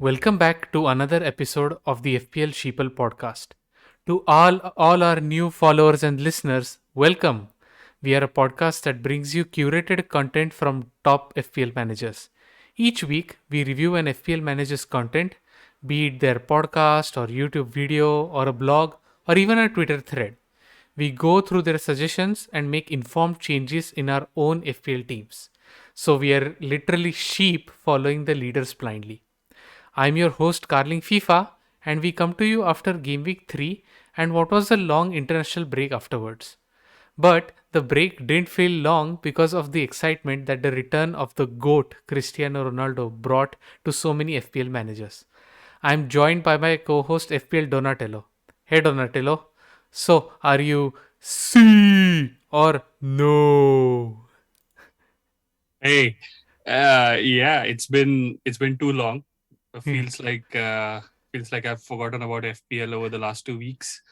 Welcome back to another episode of the FPL Sheeple podcast. To all our new followers and listeners, welcome. We are a podcast that brings you curated content from top FPL managers. Each week, we review an FPL manager's content, be it their podcast or YouTube video or a blog or even a Twitter thread. We go through their suggestions and make informed changes in our own FPL teams. So we are literally sheep following the leaders blindly. I'm your host, Carling FIFA, and we come to you after Game Week 3 and what was a long international break afterwards. But the break didn't feel long because of the excitement that the return of the GOAT, Cristiano Ronaldo, brought to so many FPL managers. I'm joined by my co host, FPL Donatello. Hey, Donatello. So, are you C or no? Hey, yeah, it's been too long. Yeah. Feels like I've forgotten about FPL over the last 2 weeks,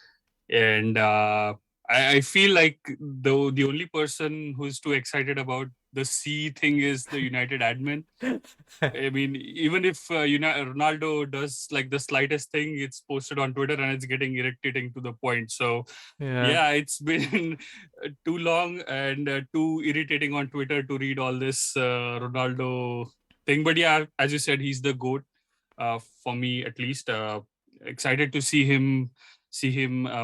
and I feel like the only person who's too excited about the C thing is the United admin. I mean, even if Ronaldo does like the slightest thing, it's posted on Twitter and it's getting irritating to the point. So Yeah. yeah, it's been too long and too irritating on Twitter to read all this Ronaldo thing. But yeah, as you said, he's the goat for me at least. Excited to see him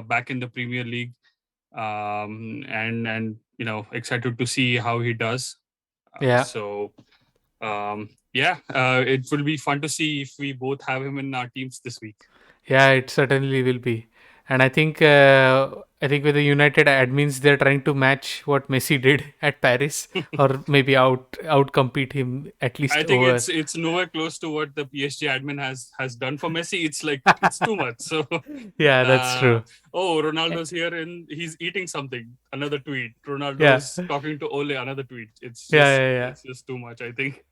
back in the Premier League, and excited to see how he does. Yeah. Yeah, it will be fun to see if we both have him in our teams this week. Yeah, it certainly will be. And I think with the United admins, they're trying to match what Messi did at Paris, or maybe outcompete him at I least think over. it's nowhere close to what the PSG admin has done for Messi. It's like it's too much. So, Yeah, that's uh, true. oh, Eh, Ronaldo's here and he's eating something. Another tweet. Yeah, Ronaldo's talking to Ole. Another tweet. It's yeah, just yeah, yeah, it's just too much, I think.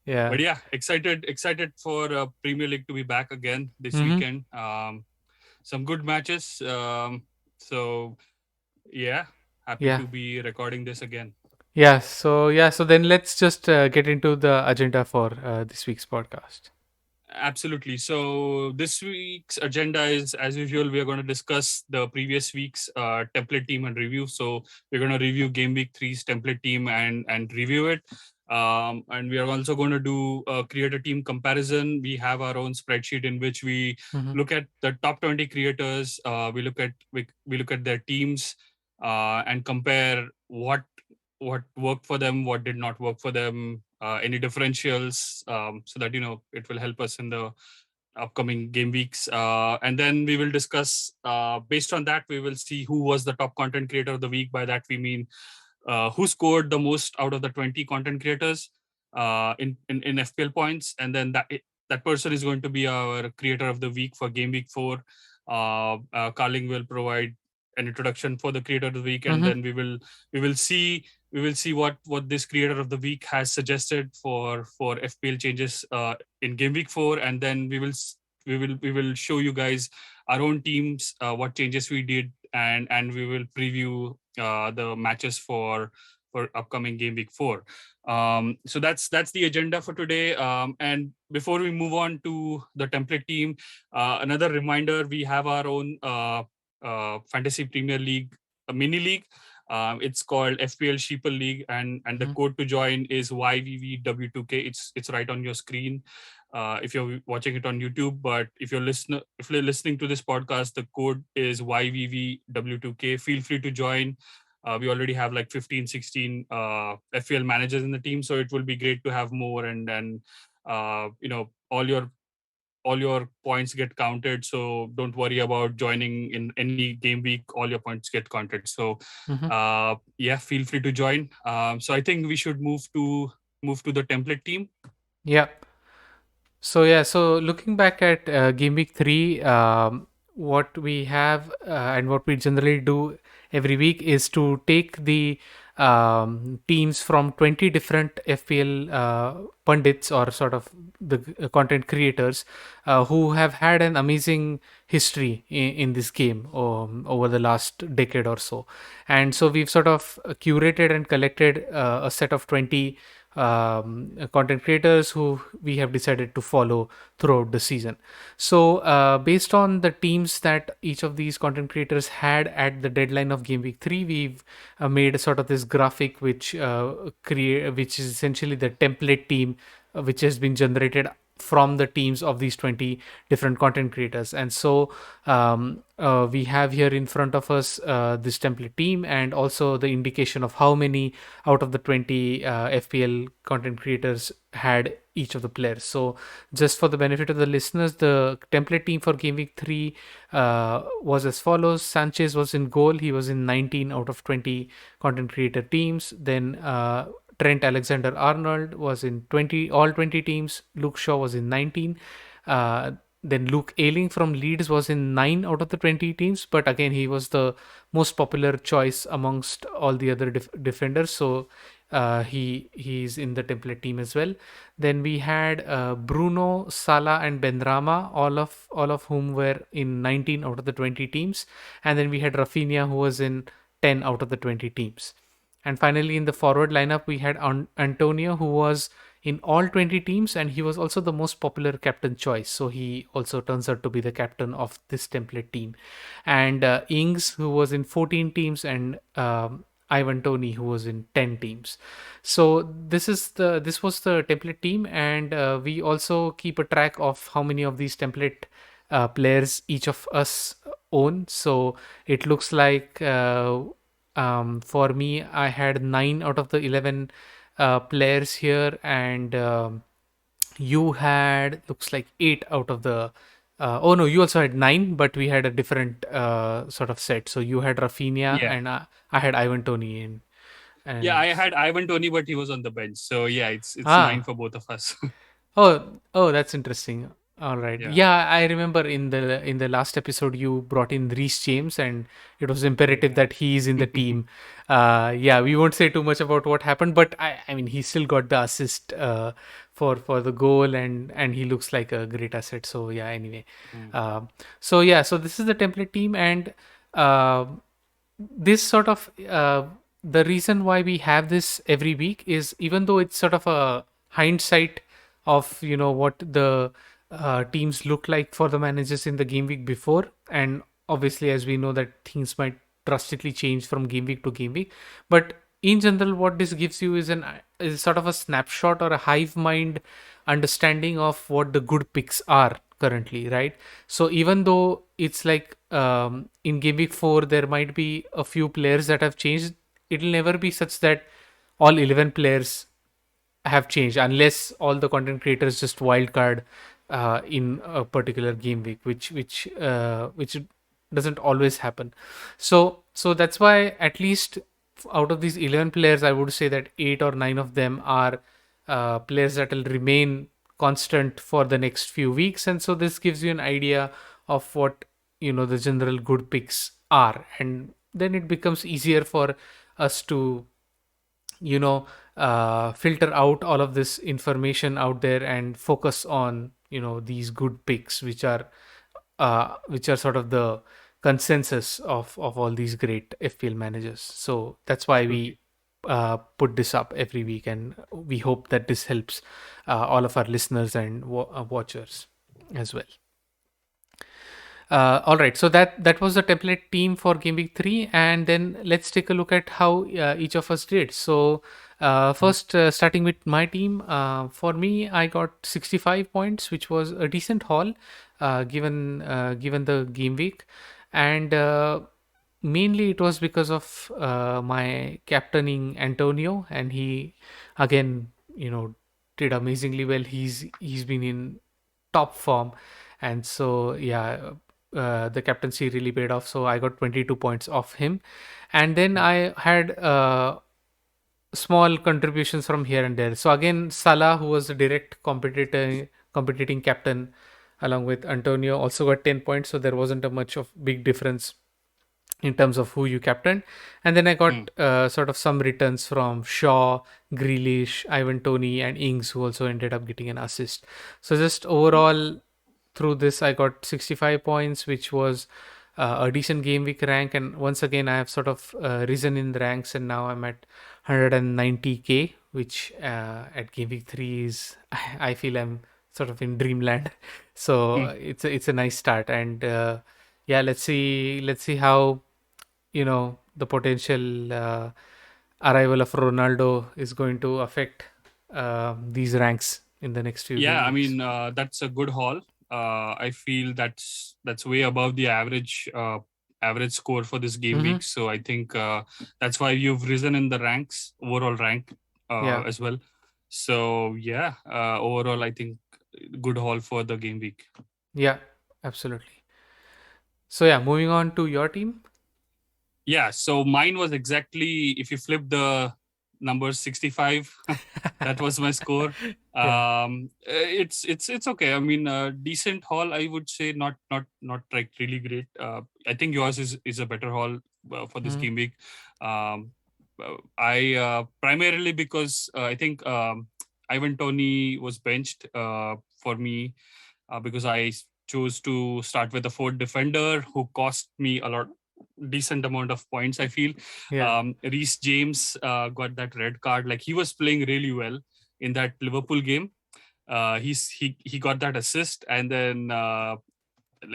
yeah. But yeah, excited for Premier League to be back again this Mm-hmm. weekend. Some good matches. So yeah, happy Yeah, to be recording this again. yeah. So then let's just get into the agenda for this week's podcast. Absolutely. So this week's agenda is, as usual, we are going to discuss the previous week's template team and review. So we're going to review Game Week 3's template team and review it. And we are also going to do a creator team comparison. We have our own spreadsheet in which we Mm-hmm. look at the top 20 creators. We look at their teams and compare what worked for them, what did not work for them, any differentials, so that it will help us in the upcoming game weeks. And then we will discuss based on that. We will see who was the top content creator of the week. By that we mean who scored the most out of the 20 content creators in FPL points, and then that person is going to be our creator of the week for game week 4. Carling will provide an introduction for the creator of the week, and Mm-hmm. then we will see what this creator of the week has suggested for FPL changes in game week 4, and then we will show you guys our own teams, what changes we did, and we will preview the matches for upcoming game week 4. So that's the agenda for today. And before we move on to the template team, another reminder: we have our own fantasy Premier League mini league. It's called FPL Sheeple League, and the Mm-hmm. code to join is YVVW2K. It's right on your screen if you're watching it on YouTube. But if you're listening to this podcast, the code is YVVW2K. Feel free to join. We already have like 15, 16 FPL managers in the team, so it will be great to have more, and all your points get counted. So don't worry about joining in any game week. All your points get counted. So Mm-hmm. yeah, feel free to join. So I think we should move to the template team. Yeah. So looking back at Game Week 3, what we have and what we generally do every week is to take the teams from 20 different FPL pundits or sort of the content creators who have had an amazing history in this game over the last decade or so. And so we've sort of curated and collected a set of 20 content creators who we have decided to follow throughout the season. So, based on the teams that each of these content creators had at the deadline of Game Week 3, we've made a sort of this graphic which is essentially the template team which has been generated from the teams of these 20 different content creators. And so we have here in front of us this template team and also the indication of how many out of the 20 FPL content creators had each of the players. So just for the benefit of the listeners, the template team for Game Week 3 was as follows. Sanchez was in goal. He was in 19 out of 20 content creator teams. Then Trent Alexander-Arnold was in all 20 teams. Luke Shaw was in 19. Then Luke Ayling from Leeds was in 9 out of the 20 teams, but again he was the most popular choice amongst all the other defenders, so he's in the template team as well. Then we had Bruno, Salah, and Benrahma, all of whom were in 19 out of the 20 teams, and then we had Rafinha, who was in 10 out of the 20 teams. And finally, in the forward lineup, we had Antonio, who was in all 20 teams, and he was also the most popular captain choice. So he also turns out to be the captain of this template team. And Ings, who was in 14 teams, and Ivan Toney, who was in 10 teams. So this was the template team, and we also keep a track of how many of these template players each of us own. So it looks like for me, I had 9 out of the 11 players here, and you had looks like 8 out of the. Oh no, you also had 9, but we had a different sort of set. So you had Rafinha, Yeah. and I had Ivan Toney in. Yeah, I And had Ivan Toney, but he was on the bench. So yeah, it's 9 ah, for both of us. oh, that's interesting. All right. Yeah. Yeah, I remember in the last episode you brought in Reece James, and it was imperative Yeah. that he is in the team. Yeah, we won't say too much about what happened, but I mean he still got the assist for the goal, and he looks like a great asset. So yeah. Anyway, Mm. so this is the template team, and uh, this sort of the reason why we have this every week is even though it's sort of a hindsight of what the teams look like for the managers in the game week before, and obviously as we know that things might drastically change from game week to game week, but in general what this gives you is sort of a snapshot or a hive mind understanding of what the good picks are currently, right? So even though it's like in game week 4 there might be a few players that have changed, it'll never be such that all 11 players have changed unless all the content creators just wildcard in a particular game week, which doesn't always happen. So that's why at least out of these 11 players, I would say that 8 or 9 of them are players that will remain constant for the next few weeks, and so this gives you an idea of what the general good picks are, and then it becomes easier for us to you know filter out all of this information out there and focus on these good picks which are sort of the consensus of all these great FPL managers. So that's why we Absolutely. put this up every week, and we hope that this helps all of our listeners and watchers as well. All right, so that was the template team for Game Week 3, and then let's take a look at how each of us did. So Mhm. first, starting with my team, for me, I got 65 points, which was a decent haul given the game week, and mainly it was because of my captaining Antonio, and he again did amazingly well. He's been in top form, and so yeah, the captaincy really paid off. So I got 22 points off him, and then Mm. I had small contributions from here and there. So again, Salah, who was a direct competing captain, along with Antonio, also got 10 points. So there wasn't a much of big difference in terms of who you captained. And then I Mm. got sort of some returns from Shaw, Grealish, Ivan Toney, and Ings, who also ended up getting an assist. So just overall through this, I got 65 points, which was a decent game week rank, and once again I have sort of risen in the ranks, and now I'm at 190k, which at game week 3 is I feel I'm sort of in dreamland. So Hmm. it's a nice start, and yeah, let's see how the potential arrival of Ronaldo is going to affect these ranks in the next few Yeah, game I weeks. mean that's a good haul. I feel that's way above the average score for this game Hmm. week. So I think that's why you've risen in the ranks, overall rank Yeah, as well. So yeah, overall I think good haul for the game week. yeah, absolutely. So yeah, moving on to your team. Yeah, so mine was exactly, if you flip the number 65, that was my score. Yeah. It's okay. I mean, decent haul, I would say. Not like really great. I think yours is a better haul for this Mhm. game week. I primarily because I think Ivan Tony was benched for me because I chose to start with a fourth defender who cost me a lot, decent amount of points. I feel Yeah. Reece James got that red card. Like he was playing really well in that Liverpool game. He got that assist, and then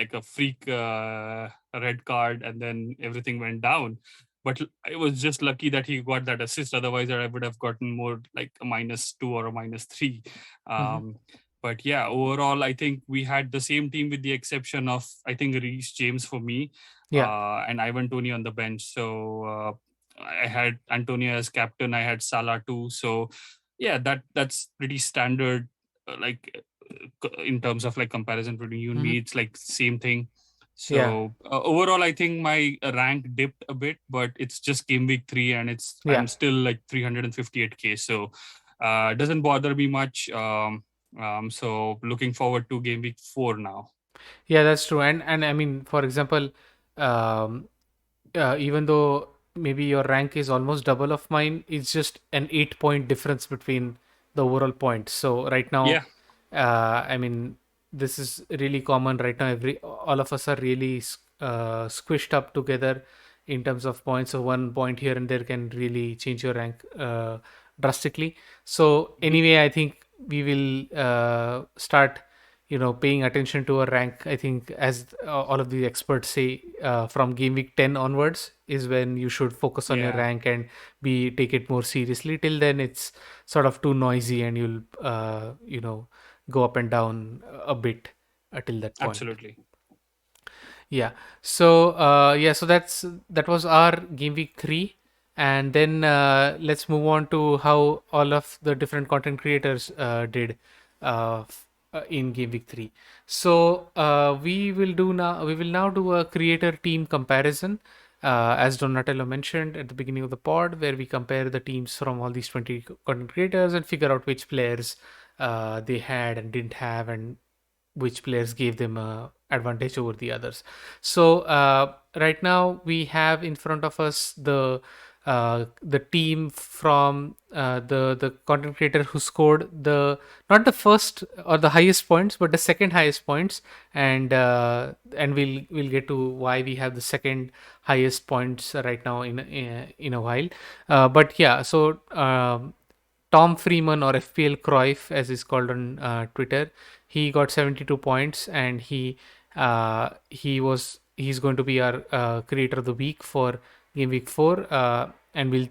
like a freak red card, and then everything went down. But I was just lucky that he got that assist. Otherwise, I would have gotten more like a -2 or a -3. Hmm. Um, but yeah, overall, I think we had the same team with the exception of I think Reece James for me, Yeah. and Ivan Toney on the bench. So I had Antonio as captain. I had Salah too. So yeah, that's pretty standard. Like in terms of like comparison between you and Hmm. me, it's like same thing. Yeah. So overall I think my rank dipped a bit, but it's just game week 3 and it's Yeah. I'm still like 358k, so it doesn't bother me much. So looking forward to game week 4 now. Yeah, that's true. And I mean, for example, um, even though maybe your rank is almost double of mine, it's just an 8 point difference between the overall points. So right now, Yeah, I mean, this is really common right now. All of us are really squished up together in terms of points. So 1 point here and there can really change your rank drastically. So mhm, anyway, I think we will start paying attention to a rank. I think as all of the experts say, from game week 10 onwards is when you should focus on your yeah, rank and be take it more seriously. Till then it's sort of too noisy, and you'll go up and down a bit till that point. absolutely. Yeah. So so that was our game week 3, and then let's move on to how all of the different content creators did in game week 3. So we will now do a creator team comparison, as Donatello mentioned at the beginning of the pod, where we compare the teams from all these 20 content creators and figure out which players they had and didn't have, and which players gave them a advantage over the others. So right now we have in front of us the team from the content creator who scored the not the first or the highest points, but the second highest points, and we'll get to why we have the second highest points right now in a while. But yeah, so Tom Freeman, or FPL Cruyff as is called on Twitter, he got 72 points, and he's going to be our creator of the week for game week 4, and we'll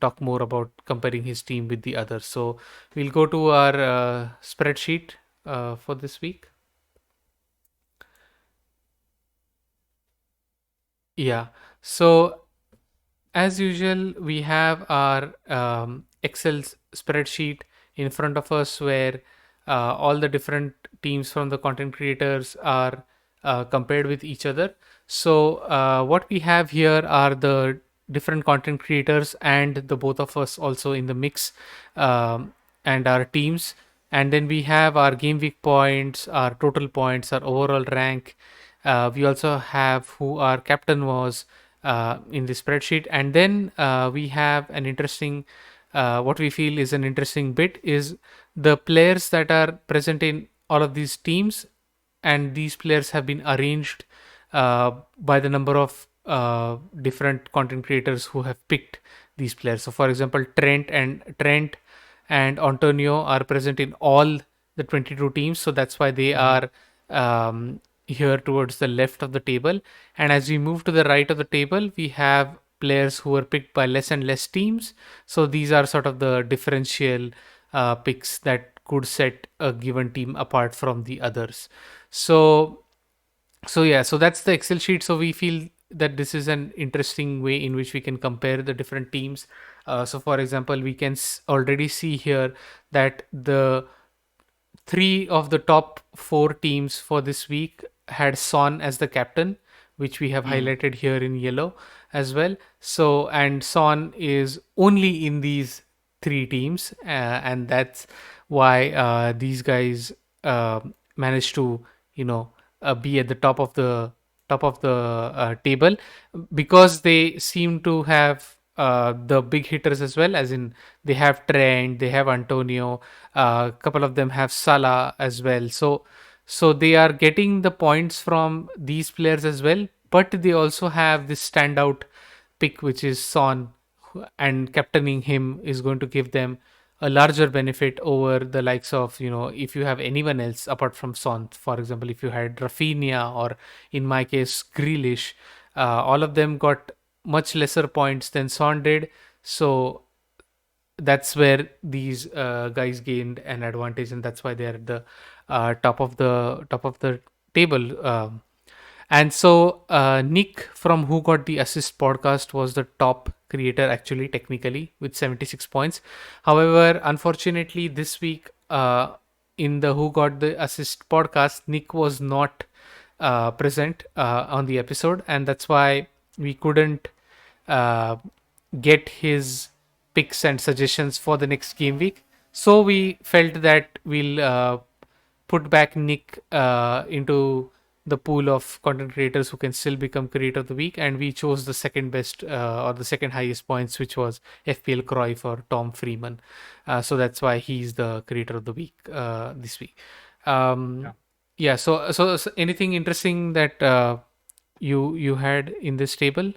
talk more about comparing his team with the others. So we'll go to our spreadsheet for this week. Yeah. So as usual, we have our Excel spreadsheet in front of us, where all the different teams from the content creators are compared with each other. So, what we have here are the different content creators and the both of us also in the mix, and our teams. And then we have our game week points, our total points, our overall rank. We also have who our captain was in the spreadsheet, and then we have an interesting what we feel is an interesting bit is the players that are present in all of these teams, and these players have been arranged by the number of different content creators who have picked these players. So, for example, Trent and Antonio are present in all the 22 teams, so that's why they are here towards the left of the table. And as we move to the right of the table, we have players who were picked by less and less teams. So these are sort of the differential picks that could set a given team apart from the others. So yeah, so that's the Excel sheet. So we feel that this is an interesting way in which we can compare the different teams. So for example, we can already see here that the three of the top four teams for this week had Son as the captain, which we have Mm. highlighted here in yellow as well. So, and Son is only in these three teams, and that's why these guys managed to, you know, be at the top of the table, because they seem to have the big hitters as well, as in they have Trent, they have Antonio, a couple of them have Salah as well. So they are getting the points from these players as well, but they also have this standout pick, which is Son, and captaining him is going to give them a larger benefit over the likes of, if you have anyone else apart from Son. For example, if you had Rafinha, or in my case Grealish, all of them got much lesser points than Son did. So that's where these guys gained an advantage, and that's why they're at the top of the table. And so Nick from Who Got the Assist podcast was the top creator, actually, technically, with 76 points. However, unfortunately, this week, in the Who Got the Assist podcast, Nick was not present on the episode, and that's why we couldn't uh, get his picks and suggestions for the next game week. So we felt that we'll put back Nick into the pool of content creators who can still become creator of the week, and we chose the second best, or the second highest points, which was FPL Cruyff or Tom Freeman. So that's why he's the creator of the week this week. Um, Yeah. yeah. So anything interesting that you had in this table,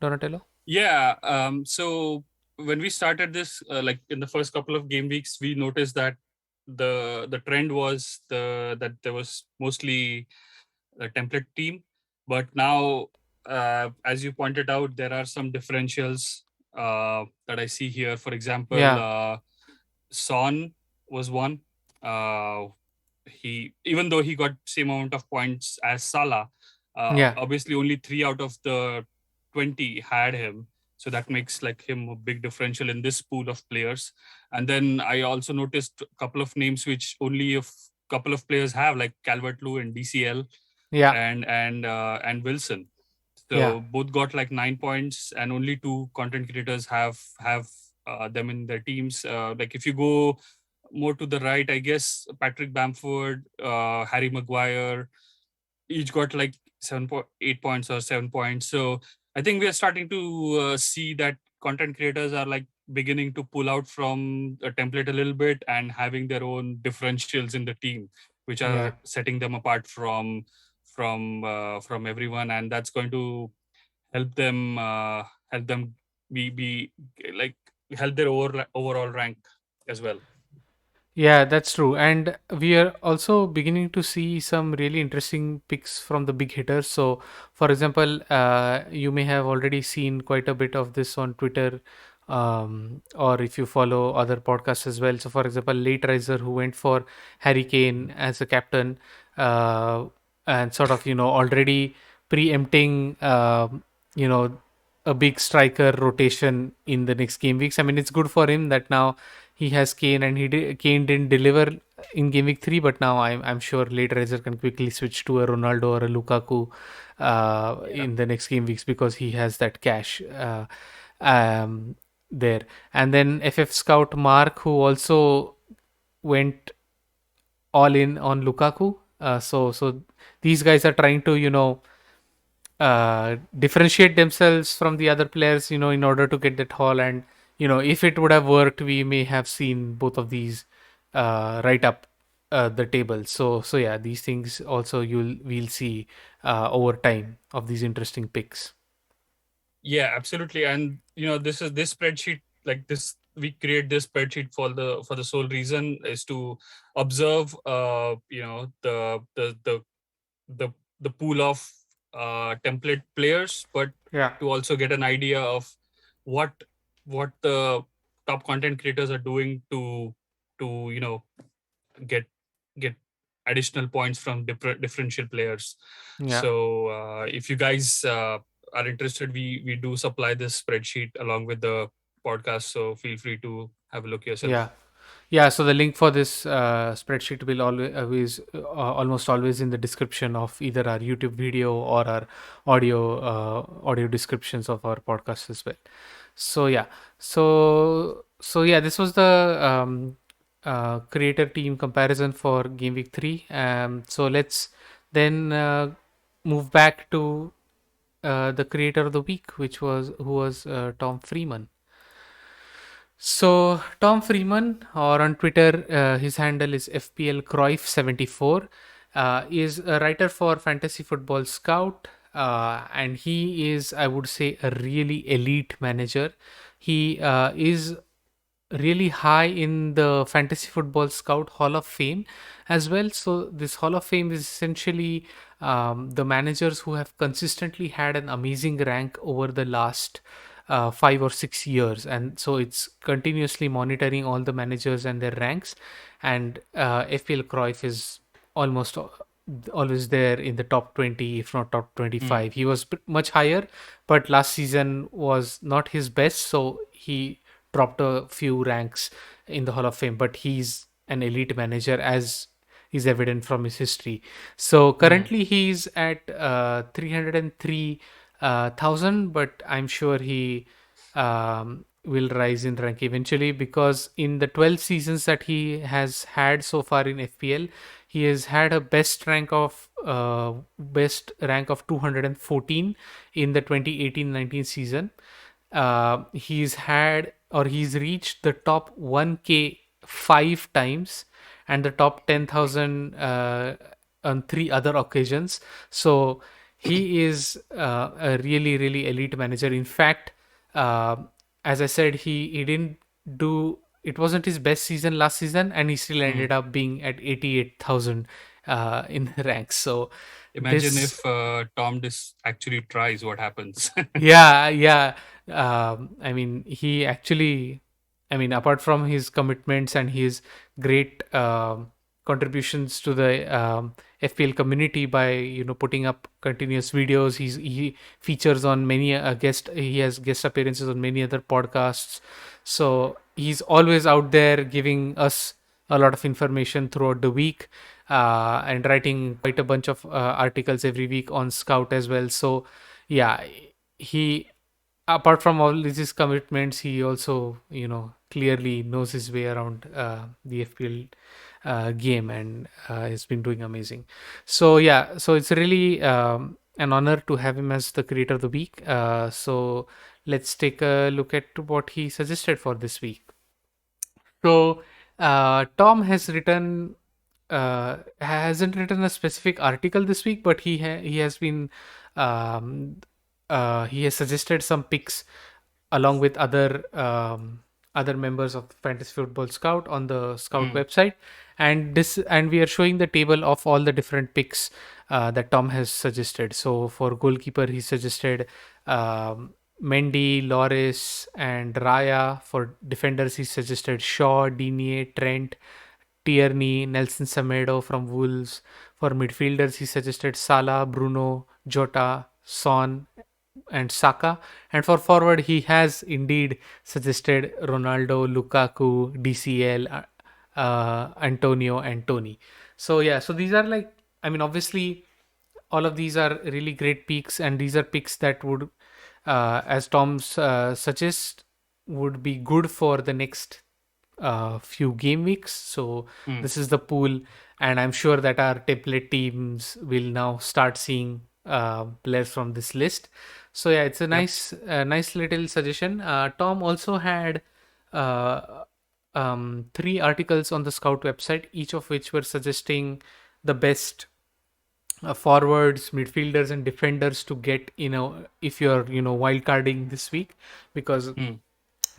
Donatello? Yeah. So when we started this, like in the first couple of game weeks, we noticed that the trend was that there was mostly a template team, but now, as you pointed out, there are some differentials that I see here. For example, Yeah. Son was one. He, even though he got same amount of points as Salah, Yeah. obviously only 3 out of the 20 had him. So that makes like him a big differential in this pool of players. And then I also noticed a couple of names which only a couple of players have, like Calvert Lewin and DCL Yeah. and Wilson. Yeah. So both got like 9 points, and only two content creators have them in their teams. Like if you go more to the right, I guess Patrick Bamford, Harry Maguire, each got like 8 points or 7 points. So I think we are starting to see that content creators are like beginning to pull out from a template a little bit and having their own differentials in the team, which Yeah. are setting them apart from everyone, and that's going to help them be like help their overall rank as well. Yeah, that's true. And we are also beginning to see some really interesting picks from the big hitters. So, for example, you may have already seen quite a bit of this on Twitter, or if you follow other podcasts as well. So, for example, Late Riser, who went for Harry Kane as a captain, uh, and sort of, already preempting, you know, a big striker rotation in the next game weeks. I mean, it's good for him that now he has Kane, and Kane didn't deliver in game week 3, but now I'm sure later Riser can quickly switch to a Ronaldo or a Lukaku Yeah. in the next game weeks, because he has that cash um, there. And then FF Scout Mark, who also went all in on Lukaku. So these guys are trying to, differentiate themselves from the other players, in order to get that haul. And if it would have worked, we may have seen both of these right up. the table. So yeah, these things also we'll see over time of these interesting picks. Yeah, absolutely. And this spreadsheet, like this, we create this spreadsheet for the sole reason is to observe the the pool of template players, but Yeah. to also get an idea of what what the top content creators are doing to get get additional points from differential players. Yeah. So if you guys are interested, we do supply this spreadsheet along with the podcast. So feel free to have a look Yeah. yourself. Yeah, so the link for this spreadsheet will always almost always in the description of either our YouTube video or our audio descriptions of our podcast as well. So yeah, so yeah, this was the creator team comparison for Game Week 3. So let's then move back to the creator of the week, who was Tom Freeman. So Tom Freeman, or on Twitter, his handle is FPL Cruyff74, is a writer for Fantasy Football Scout, and he is, I would say, a really elite manager. He is really high in the Fantasy Football Scout Hall of Fame as well. So this Hall of Fame is essentially the managers who have consistently had an amazing rank over the last 5 or 6 years, and so it's continuously monitoring all the managers and their ranks. And FPL Cruyff is almost always there in the top 20, if not top Mm, 25. He was much higher, but last season was not his best, so he dropped a few ranks in the Hall of Fame. But he's an elite manager, as is evident from his history. So mm, currently he's at 303,000, but I'm sure he will rise in rank eventually, because in the 12 seasons that he has had so far in FPL, he has had a best rank of 214 in the 2018-19 season. He's reached the top 1K 5 times, and the top 10,000 on 3 other occasions. So he is a really, really elite manager. In fact, uh, as I said, he didn't do it wasn't his best season last season, and he still mm. ended up being at 88,000 in the ranks. So Imagine this if Tom this actually tries, what happens? yeah. I mean, he actually, I mean, apart from his commitments and his great contributions to the FPL community by putting up continuous videos, he features on many he has guest appearances on many other podcasts. So he's always out there giving us a lot of information throughout the week, and writing quite a bunch of articles every week on Scout as well. So yeah, he, apart from all his commitments, he also clearly knows his way around the FPL game, and has been doing amazing. So yeah, so it's really an honor to have him as the creator of the week. So let's take a look at what he suggested for this week. So Tom hasn't written a specific article this week, but he has been um, he has suggested some picks along with other members of Fantasy Football Scout on the Scout Mm, website, and we are showing the table of all the different picks that Tom has suggested. So for goalkeeper, he suggested Mendy, Loris, and Raya. For defenders, he suggested Shaw, Digne, Trent, Tierney, Nelson Semedo from Wolves. For midfielders, he suggested Salah, Bruno, Jota, Son, and Saka. And for forward, he has indeed suggested Ronaldo, Lukaku, DCL, Antonio, and Tony. So yeah, so these are like, I mean, obviously, all of these are really great picks, and these are picks that would, as Tom's suggests, would be good for the next few game weeks. So mm. this is the pool, and I'm sure that our template teams will now start seeing players from this list. So yeah, it's a Yep. nice little suggestion. Tom also had three articles on the Scout website, each of which were suggesting the best forwards, midfielders, and defenders to get, if you're, wildcarding this week, because Hmm.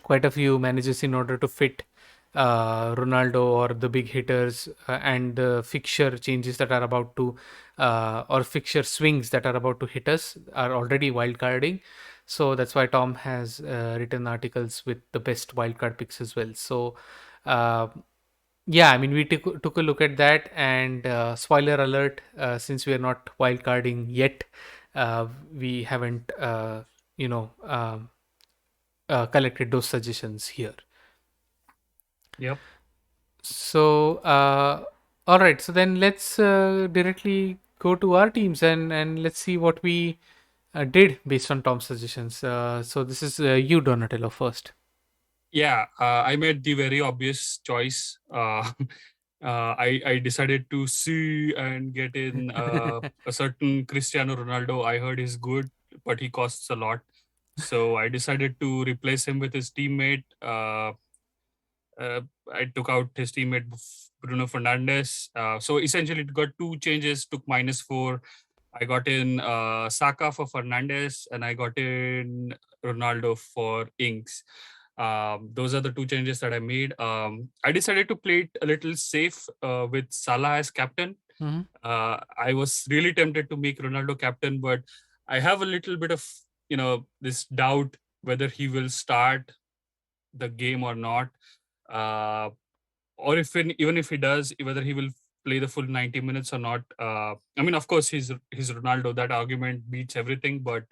quite a few managers, in order to fit Ronaldo or the big hitters, and the fixture changes that are about to, or fixture swings that are about to hit us, are already wildcarding. So that's why Tom has written articles with the best wildcard picks as well. So, uh, yeah, I mean, we took a look at that, and spoiler alert, since we are not wildcarding yet, we haven't, you know, collected those suggestions here. Yep. So, all right. So then let's directly go to our teams, and let's see what we did based on Tom's suggestions. So this is you, Donatello, first. Yeah, I made the very obvious choice. I decided to see and get in a certain Cristiano Ronaldo. I heard he's good, but he costs a lot. So I decided to replace him with his teammate. Uh, I took out his teammate Bruno Fernandes. So essentially, it got two changes. Took -4. I got in Saka for Fernandes, and I got in Ronaldo for Ings. Those are the two changes that I made. I decided to play it a little safe with Salah as captain. Mm-hmm. I was really tempted to make Ronaldo captain, but I have a little bit of this doubt whether he will start the game or not, uh, or even if he does, whether he will play the full 90 minutes or not. I mean, of course, he's Ronaldo. That argument beats everything, but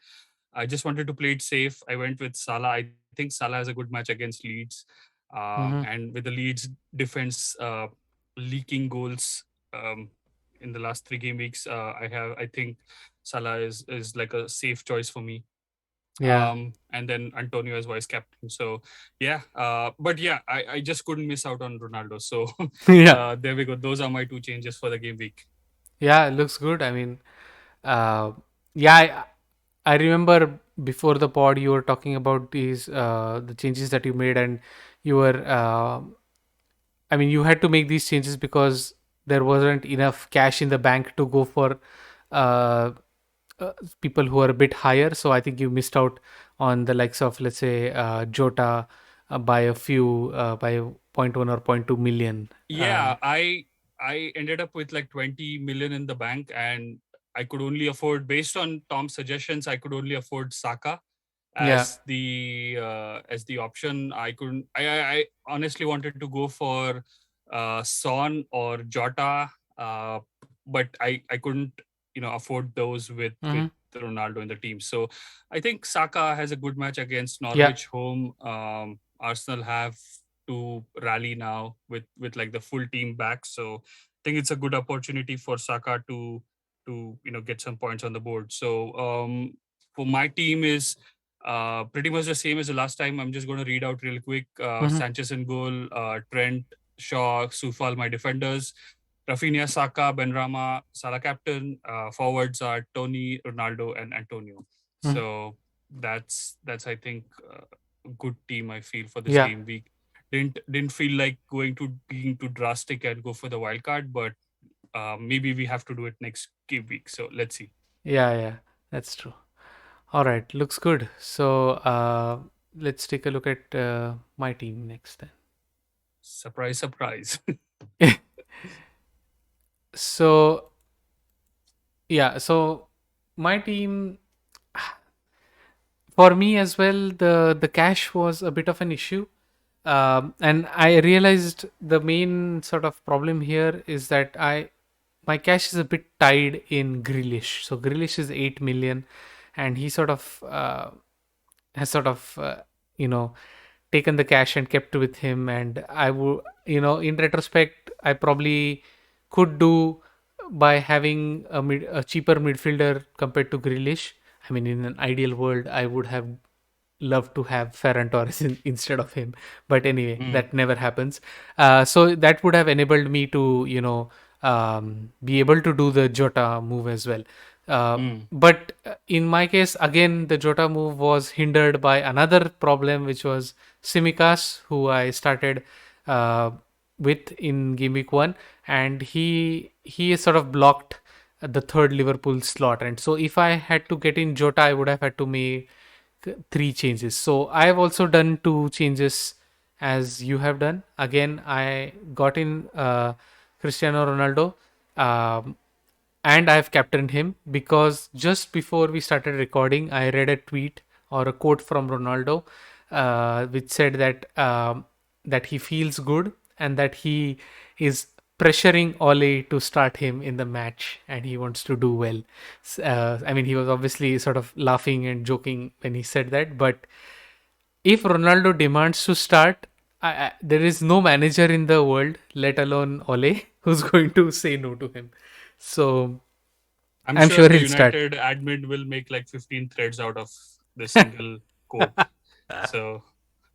I just wanted to play it safe. I went with Salah. I think Salah has a good match against Leeds, Mm-hmm. and with the Leeds defense leaking goals in the last 3 game weeks, I think Salah is like a safe choice for me. Yeah. And then Antonio as vice captain. So yeah, but yeah, I just couldn't miss out on Ronaldo. So Yeah. there we go. Those are my two changes for the game week. Yeah. It looks good. I mean, uh, yeah. I remember before the pod you were talking about these the changes that you made, and you were I mean, you had to make these changes because there wasn't enough cash in the bank to go for uh, people who are a bit higher. So I think you missed out on the likes of, let's say, Jota, by a few, by zero point 0.1 or zero point 0.2 million. Yeah, I ended up with like 20 million in the bank, and I could only afford, based on Tom's suggestions, I could only afford Saka Yeah. as the option. I couldn't. I honestly wanted to go for Son or Jota, uh, but I couldn't afford those with Hmm. Ronaldo in the team. So I think Saka has a good match against Yeah. Norwich home. Arsenal have to rally now with like the full team back. So I think it's a good opportunity for Saka to get some points on the board. So for my team is pretty much the same as the last time. I'm just going to read out real quick. Hmm. Sanchez in goal, Trent, Shaw, Sufal, my defenders. Rafinha, Saka, Benrahma, Salah captain. Forwards are Tony, Ronaldo, and Antonio. Hmm. So that's I think a good team I feel for this Yeah. game week. Didn't feel like going to being too drastic and go for the wild card, but maybe we have to do it next game week. So let's see. Yeah. Yeah. That's true. All right. Looks good. So let's take a look at my team next Surprise, surprise. then. So yeah. So my team, for me as well, the cash was a bit of an issue, and I realized the main sort of problem here is that I my cash is a bit tied in Grealish. So Grealish is 8 million, and he has sort of you know taken the cash and kept with him. And I would, in retrospect, I probably could do by having a cheaper midfielder compared to Grealish. I mean, in an ideal world, I would have loved to have Ferran Torres instead of him, but anyway, Mm, that never happens. So that would have enabled me to, be able to do the Jota move as well. Uh, mm, but in my case, again, the Jota move was hindered by another problem, which was Simikas, who I started uh, with in game week 1, and he is sort of blocked the third Liverpool slot. And so if I had to get in Jota, I would have had to make three changes. So I have also done two changes as you have done. Again, I got in Cristiano Ronaldo, um, and I've captained him because just before we started recording, I read a tweet or a quote from Ronaldo, which said that that he feels good and that he is pressuring Ole to start him in the match and he wants to do well. I mean, he was obviously sort of laughing and joking when he said that, but if Ronaldo demands to start, there is no manager in the world, let alone Ole, who's going to say no to him. So I'm I'm sure sure the he'll start. United admin will make like 15 threads out of this single quote. So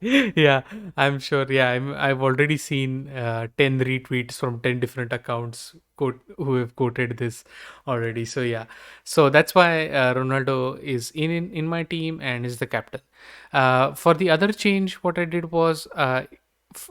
Yeah, I'm sure. Yeah, I've already seen 10 retweets from 10 different accounts who have quoted this already. So yeah, so that's why Ronaldo is in my team and is the captain. For the other change, what I did was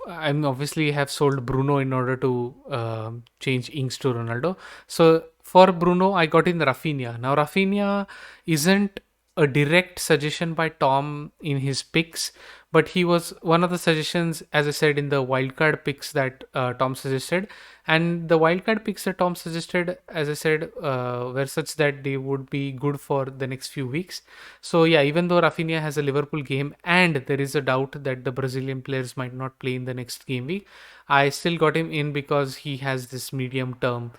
I'm obviously have sold Bruno in order to change Ings to Ronaldo. So for Bruno, I got in Rafinha. Now Rafinha isn't a direct suggestion by Tom in his picks, but he was one of the suggestions, as I said, in the wildcard picks that Tom suggested. And the wildcard picks that Tom suggested, as I said, were such that they would be good for the next few weeks. So yeah, even though Rafinha has a Liverpool game and there is a doubt that the Brazilian players might not play in the next game week, I still got him in because he has this medium term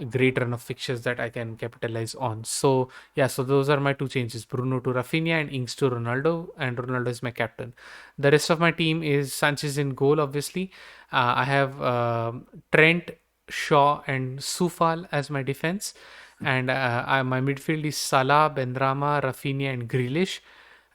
great run of fixtures that I can capitalize on. So yeah, so those are my two changes: Bruno to Rafinha and Ings to Ronaldo, and Ronaldo is my captain. The rest of my team is Sanchez in goal, obviously. I have Trent, Shaw, and Sufal as my defense, and my midfield is Salah, Benrahma, Rafinha, and Grealish.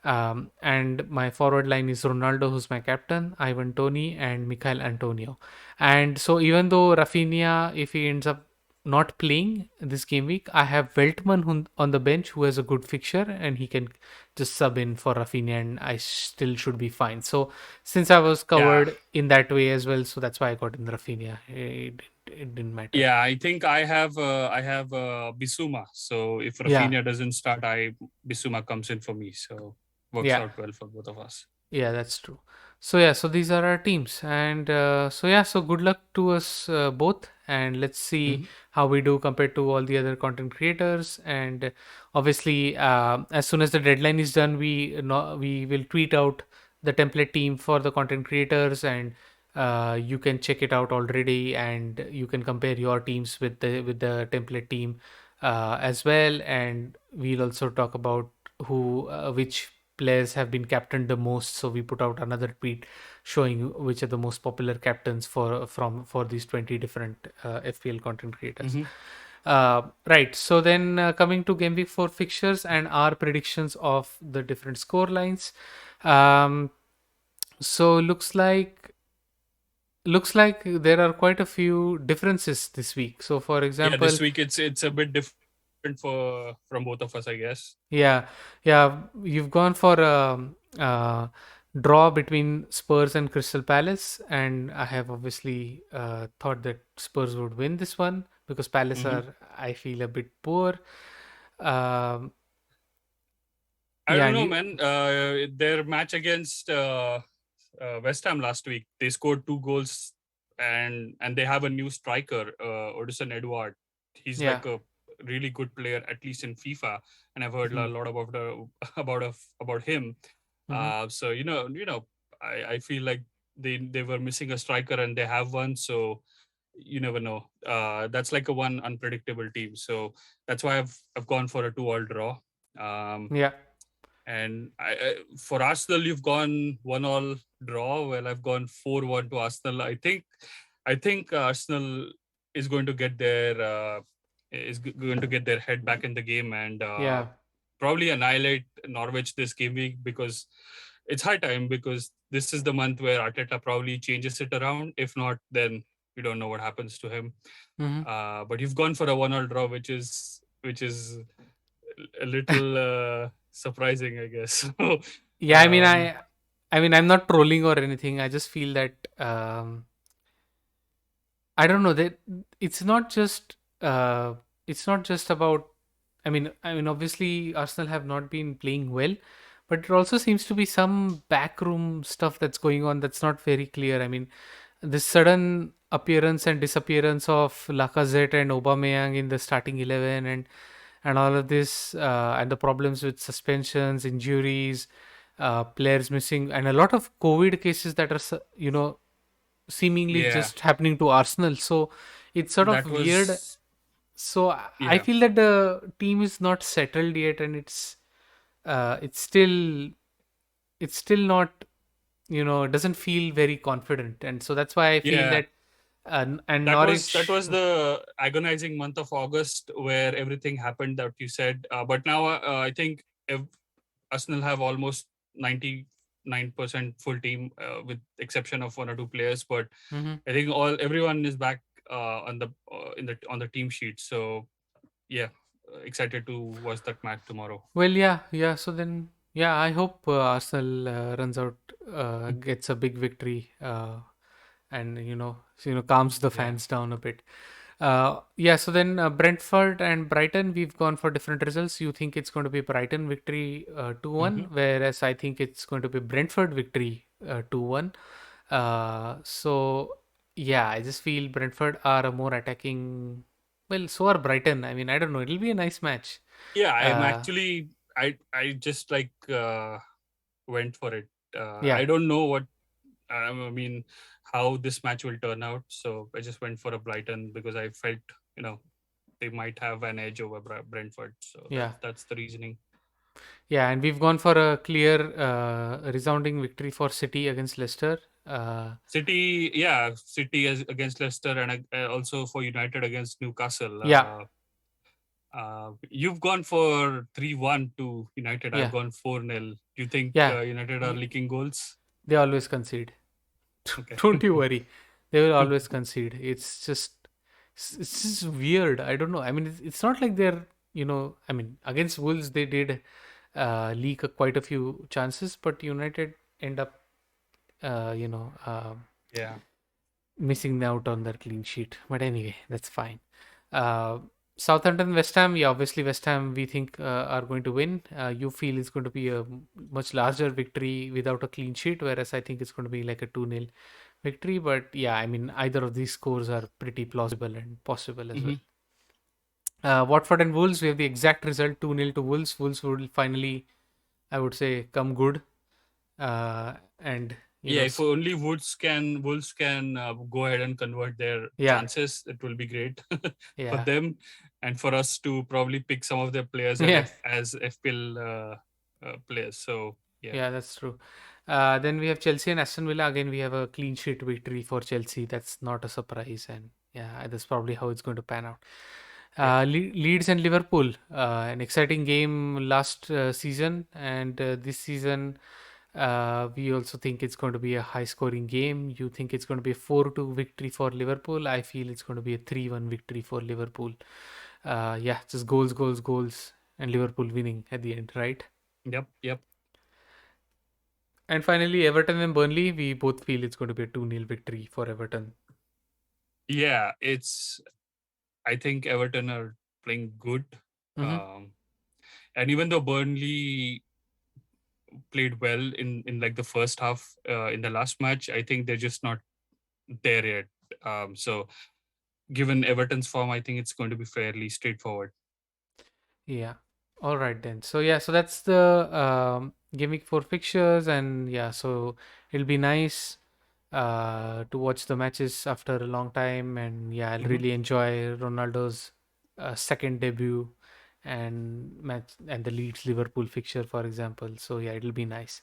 And my forward line is Ronaldo, who's my captain, Ivan Toni, and Mikhail Antonio. And so, even though Rafinha, if he ends up not playing this game week, I have Veltman on the bench who has a good fixture and he can just sub in for Rafinha and I still should be fine. So, since I was yeah, covered in that way as well, so that's why I got in Rafinha. It didn't matter. yeah, I think I have Bisuma. So if Yeah, Rafinha doesn't start, I Bisuma comes in for me. So works yeah. out well for both of us. Yeah, that's true. So yeah, so these are our teams, and so yeah, so good luck to us both, and let's see Mhm. how we do compared to all the other content creators. And obviously, as soon as the deadline is done, we will tweet out the template team for the content creators, and you can check it out already, and you can compare your teams with the template team as well. And we'll also talk about who which players have been captained the most. So we put out another tweet showing which are the most popular captains for these 20 different FPL content creators. Mhm. Right. So then coming to game week 4 fixtures and our predictions of the different score lines. Um, so looks like there are quite a few differences this week. So for Yeah, example, this week it's a bit different for from both of us, I guess. yeah, yeah, you've gone for a, draw between Spurs and Crystal Palace, and I have obviously thought that Spurs would win this one because Palace Mhm. are, I feel, a bit poor. Um, I yeah, don't and know, you, man. Their match against West Ham last week, they scored 2 goals, and they have a new striker, Odison Edward. He's yeah, like a really good player, at least in FIFA, and I've heard hmm a lot about about him. hmm So I feel like they were missing a striker, and they have one. So you never know. That's like a one unpredictable team. So that's why I've gone for a 2-all draw. Um, yeah, and for Arsenal, you've gone 1-all draw. Well, I've gone 4-1 to Arsenal. I think Arsenal is going to get their going to get their head back in the game and yeah, probably annihilate Norwich this game week because it's high time because this is the month where Arteta probably changes it around. If not, then we don't know what happens to him. hmm But you've gone for a 1-all draw, which is a little surprising, I guess. So, yeah. I mean, um, I I mean, I'm not trolling or anything. I just feel that I don't know that it's not just uh, it's not just about. I mean, obviously Arsenal have not been playing well, but it also seems to be some backroom stuff that's going on that's not very clear. I mean, this sudden appearance and disappearance of Lacazette and Aubameyang in the starting 11, and all of this, and the problems with suspensions, injuries, players missing, and a lot of COVID cases that are seemingly Yeah, just happening to Arsenal. So it's sort of that weird. was So I yeah, feel that the team is not settled yet, and it's still not, it doesn't feel very confident, and so that's why I feel yeah. that and That was Norwich. the agonizing month of August where everything happened that you said. But now I think Arsenal have almost 99% full team, with exception of one or two players. But Mhm. I think all everyone is back on the in the on the team sheet. So yeah, excited to watch that match tomorrow. Well, yeah. So then, yeah, I hope Arsenal runs out, gets a big victory, and calms the Yeah. fans down a bit. Yeah. So then, Brentford and Brighton, we've gone for different results. You think it's going to be Brighton victory 2-1, Hmm. whereas I think it's going to be Brentford victory 2-1. So yeah, I just feel Brentford are a more attacking. Well, so are Brighton. I mean, I don't know. It'll be a nice match. Yeah, I'm Uh, actually I just like went for it. yeah. I don't know what I mean how this match will turn out. So I just went for a Brighton because I felt you know they might have an edge over Brentford. So Yeah, that's the reasoning. yeah, and we've gone for a clear, resounding victory for City against Leicester. City, yeah, City against Leicester and also for United against Newcastle. Yeah, You've gone for 3-1 to United. I've yeah, gone 4-0. Do you think yeah. United are leaking goals? They always concede. Okay. Don't you worry, they will always concede. It's just weird. I don't know. I mean, it's not like they're I mean, against Wolves they did leak quite a few chances, but United end up uh, you know. um Yeah. missing out on their clean sheet. But anyway, that's fine. Uh, Southampton, West Ham. Yeah, obviously West Ham we think are going to win. You feel it's going to be a much larger victory without a clean sheet, whereas I think it's going to be like a 2-0 victory. But yeah, I mean either of these scores are pretty plausible and possible as well. Hmm. Watford and Wolves, we have the exact result, 2-0 to Wolves. Wolves will finally, I would say, come good. And Yeah, if only Wolves can go ahead and convert their yeah, chances, it will be great for yeah, them and for us to probably pick some of their players yeah. as FPL players. So yeah, Yeah, that's true. Then we have Chelsea and Aston Villa. Again, we have a clean sheet victory for Chelsea. That's not a surprise, and yeah, that's probably how it's going to pan out. yeah. Leeds and Liverpool, an exciting game last season, and this season we also think it's going to be a high-scoring game. You think it's going to be a 4-2 victory for Liverpool? I feel it's going to be a 3-1 victory for Liverpool. Yeah, just goals, goals, goals, and Liverpool winning at the end, right? Yep, yep. And finally, Everton and Burnley, we both feel it's going to be a 2-0 victory for Everton. Yeah, it's I think Everton are playing good. Hmm. Um, and even though Burnley played well in like the first half in the last match, I think they're just not there yet. So given Everton's form, I think it's going to be fairly straightforward. Yeah. All right then. So yeah, so that's the gimmick for fixtures, and yeah, so it'll be nice to watch the matches after a long time, and yeah, I'll Hmm. really enjoy Ronaldo's second debut and the Leeds Liverpool fixture, for example. So yeah, it'll be nice.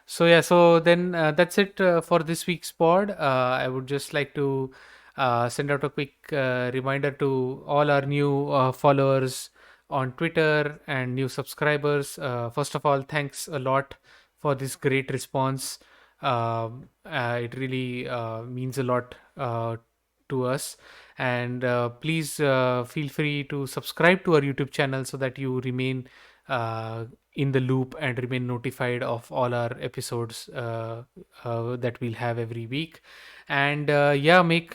So yeah, so then that's it for this week's pod. I would just like to send out a quick reminder to all our new followers on Twitter and new subscribers. First of all, thanks a lot for this great response. It really means a lot to us. And please feel free to subscribe to our YouTube channel so that you remain in the loop and remain notified of all our episodes that we'll have every week. And yeah, make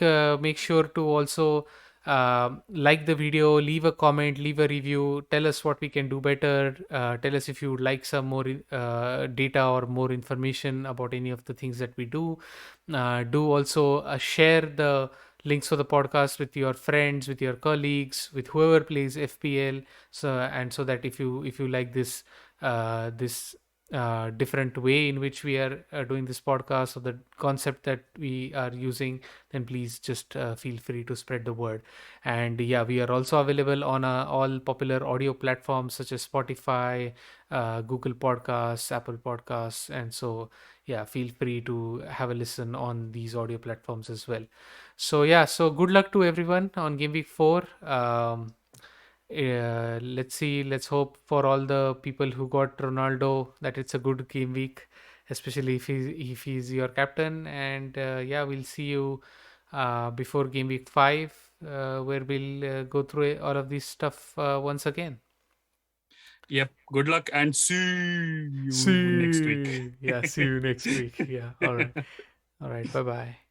sure to also like the video, leave a comment, leave a review, tell us what we can do better, tell us if you would like some more data or more information about any of the things that we do. Do also share the links for the podcast with your friends, with your colleagues, with whoever plays FPL. So that if you like this different way in which we are doing this podcast, or the concept that we are using, then please just feel free to spread the word. And yeah, we are also available on all popular audio platforms such as Spotify, Google Podcasts, Apple Podcasts, and so yeah, feel free to have a listen on these audio platforms as well. So yeah, so good luck to everyone on game week 4. Let's see, let's hope for all the people who got Ronaldo that it's a good game week, especially if he's your captain. And yeah, we'll see you before game week 5, where we'll go through all of this stuff once again. Yep. Good luck and see you next week. See, yeah, see you next week. Yeah, all right, bye bye.